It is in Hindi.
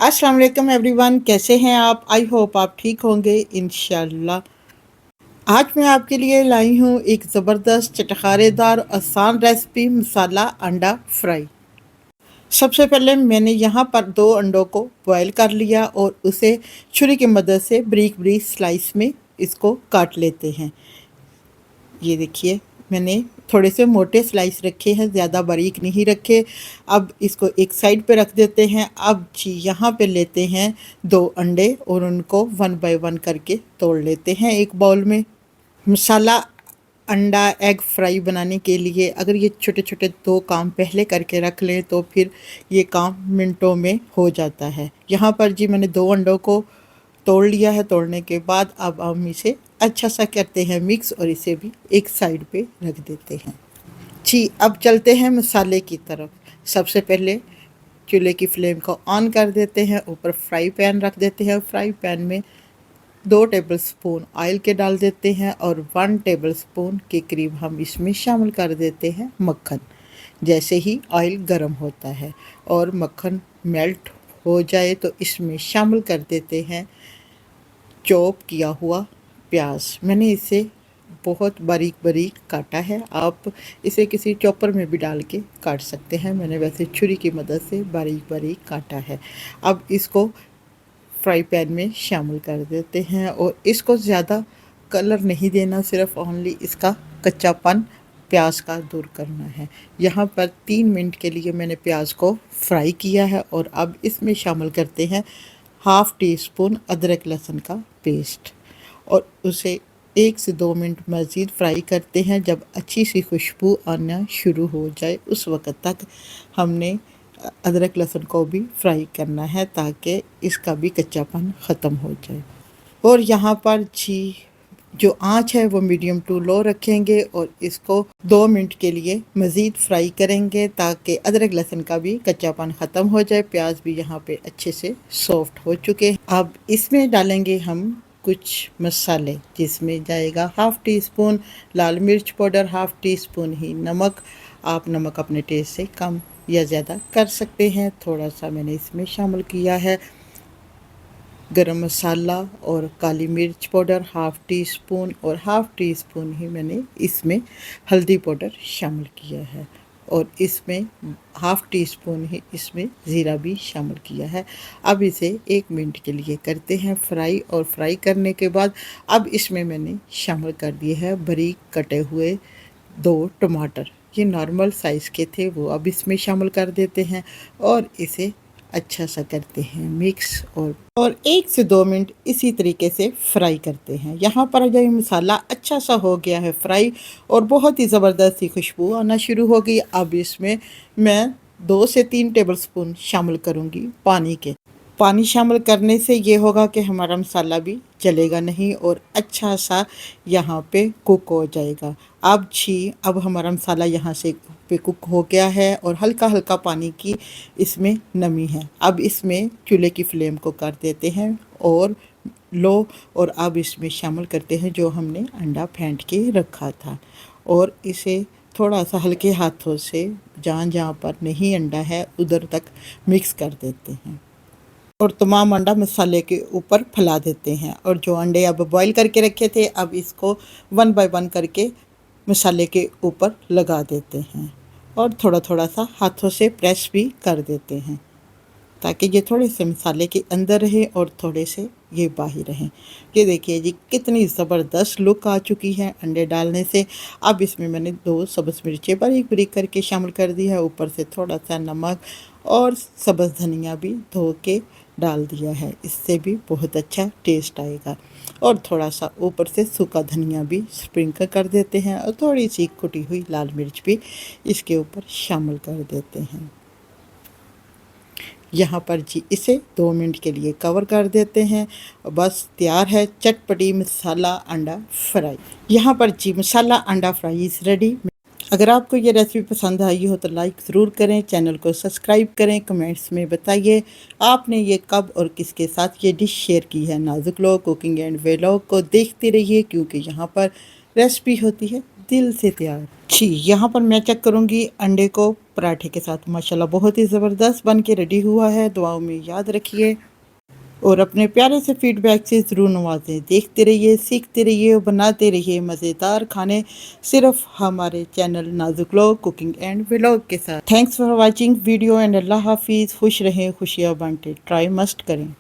अस्सलाम वालेकुम एवरीवन, कैसे हैं आप? आई होप आप ठीक होंगे इंशाल्लाह। आज मैं आपके लिए लाई हूँ एक ज़बरदस्त चटखारेदार आसान रेसिपी मसाला अंडा फ्राई। सबसे पहले मैंने यहाँ पर 2 अंडों को बॉयल कर लिया और उसे छुरी की मदद से बारीक बारीक स्लाइस में इसको काट लेते हैं। ये देखिए, मैंने थोड़े से मोटे स्लाइस रखे हैं, ज़्यादा बारीक नहीं रखे। अब इसको एक साइड पे रख देते हैं। अब जी यहाँ पे लेते हैं 2 अंडे और उनको 1 बाय 1 करके तोड़ लेते हैं एक बाउल में। मसाला अंडा एग फ्राई बनाने के लिए अगर ये छोटे छोटे 2 काम पहले करके रख लें तो फिर ये काम मिनटों में हो जाता है। यहाँ पर जी मैंने 2 अंडों को तोड़ लिया है। तोड़ने के बाद अब हम इसे अच्छा सा करते हैं मिक्स और इसे भी एक साइड पे रख देते हैं। जी अब चलते हैं मसाले की तरफ। सबसे पहले चूल्हे की फ्लेम को ऑन कर देते हैं, ऊपर फ्राई पैन रख देते हैं। फ्राई पैन में 2 टेबलस्पून ऑयल के डाल देते हैं और 1 टेबलस्पून के करीब हम इसमें शामिल कर देते हैं मक्खन। जैसे ही ऑयल गर्म होता है और मक्खन मेल्ट हो जाए तो इसमें शामिल कर देते हैं चॉप किया हुआ प्याज। मैंने इसे बहुत बारीक बारीक काटा है, आप इसे किसी चॉपर में भी डाल के काट सकते हैं। मैंने वैसे छुरी की मदद से बारीक बारीक काटा है। अब इसको फ्राई पैन में शामिल कर देते हैं और इसको ज़्यादा कलर नहीं देना, सिर्फ ओनली इसका कच्चापन प्याज का दूर करना है। यहाँ पर 3 मिनट के लिए मैंने प्याज को फ्राई किया है और अब इसमें शामिल करते हैं हाफ़ टी स्पून अदरक लहसुन का पेस्ट और उसे 1 से 2 मिनट मज़ीद फ्राई करते हैं। जब अच्छी सी खुशबू आना शुरू हो जाए उस वक़्त तक हमने अदरक लहसुन को भी फ्राई करना है ताकि इसका भी कच्चापन ख़त्म हो जाए। और यहाँ पर जी जो आंच है वो मीडियम टू लो रखेंगे और इसको 2 मिनट के लिए मज़ीद फ्राई करेंगे ताकि अदरक लहसुन का भी कच्चापन ख़त्म हो जाए। प्याज भी यहाँ पे अच्छे से सॉफ्ट हो चुके हैं। अब इसमें डालेंगे हम कुछ मसाले, जिसमें जाएगा हाफ़ टी स्पून लाल मिर्च पाउडर, हाफ़ टी स्पून ही नमक। आप नमक अपने टेस्ट से कम या ज़्यादा कर सकते हैं। थोड़ा सा मैंने इसमें शामिल किया है गरम मसाला और काली मिर्च पाउडर हाफ़ टी स्पून और हाफ़ टी स्पून ही मैंने इसमें हल्दी पाउडर शामिल किया है और इसमें हाफ़ टी स्पून ही इसमें ज़ीरा भी शामिल किया है। अब इसे 1 मिनट के लिए करते हैं फ्राई और फ्राई करने के बाद अब इसमें मैंने शामिल कर दिए हैं बारीक कटे हुए 2 टमाटर। ये नॉर्मल साइज़ के थे, वो अब इसमें शामिल कर देते हैं और इसे अच्छा सा करते हैं मिक्स और 1 से 2 मिनट इसी तरीके से फ्राई करते हैं। यहाँ पर जब मसाला अच्छा सा हो गया है फ्राई और बहुत ही ज़बरदस्त सी खुशबू आना शुरू हो गई, अब इसमें मैं 2 से 3 टेबलस्पून शामिल करूँगी पानी के। पानी शामिल करने से ये होगा कि हमारा मसाला भी जलेगा नहीं और अच्छा सा यहाँ पे कुक हो जाएगा। अब हमारा मसाला यहाँ से पे कुक हो गया है और हल्का हल्का पानी की इसमें नमी है। अब इसमें चूल्हे की फ्लेम को कर देते हैं और लो और अब इसमें शामिल करते हैं जो हमने अंडा फेंट के रखा था और इसे थोड़ा सा हल्के हाथों से जहाँ जहाँ पर नहीं अंडा है उधर तक मिक्स कर देते हैं और तमाम अंडा मसाले के ऊपर फैला देते हैं। और जो अंडे अब बॉईल करके रखे थे अब इसको 1 बाय 1 करके मसाले के ऊपर लगा देते हैं और थोड़ा थोड़ा सा हाथों से प्रेस भी कर देते हैं ताकि ये थोड़े से मसाले के अंदर रहे और थोड़े से ये बाहर रहें। ये देखिए जी कितनी ज़बरदस्त लुक आ चुकी है अंडे डालने से। अब इसमें मैंने 2 सब्ज़ मिर्चें बारीक बारीक करके शामिल कर दी है, ऊपर से थोड़ा सा नमक और सब्ज़ धनिया भी धो के डाल दिया है, इससे भी बहुत अच्छा टेस्ट आएगा। और थोड़ा सा ऊपर से सूखा धनिया भी स्प्रिंकल कर देते हैं और थोड़ी सी कुटी हुई लाल मिर्च भी इसके ऊपर शामिल कर देते हैं। यहाँ पर जी इसे 2 मिनट के लिए कवर कर देते हैं और बस तैयार है चटपटी मसाला अंडा फ्राई। यहाँ पर जी मसाला अंडा फ्राई इज़ रेडी। अगर आपको ये रेसिपी पसंद आई हो तो लाइक ज़रूर करें, चैनल को सब्सक्राइब करें, कमेंट्स में बताइए आपने ये कब और किसके साथ ये डिश शेयर की है। नाजुक लोग कुकिंग एंड व्लॉग को देखते रहिए क्योंकि यहाँ पर रेसिपी होती है दिल से तैयार। जी यहाँ पर मैं चेक करूँगी अंडे को पराठे के साथ। माशाल्लाह बहुत ही ज़बरदस्त बन के रेडी हुआ है। दुआओं में याद रखिए और अपने प्यारे से फीडबैक से ज़रूर नवाजें। देखते रहिए, सीखते रहिए और बनाते रहिए मज़ेदार खाने सिर्फ हमारे चैनल नाजुक लोग कुकिंग एंड व्लॉग के साथ। Thanks for watching video and अल्लाह हाफिज़। खुश रहें, खुशियाँ बांटें, ट्राई मस्ट करें।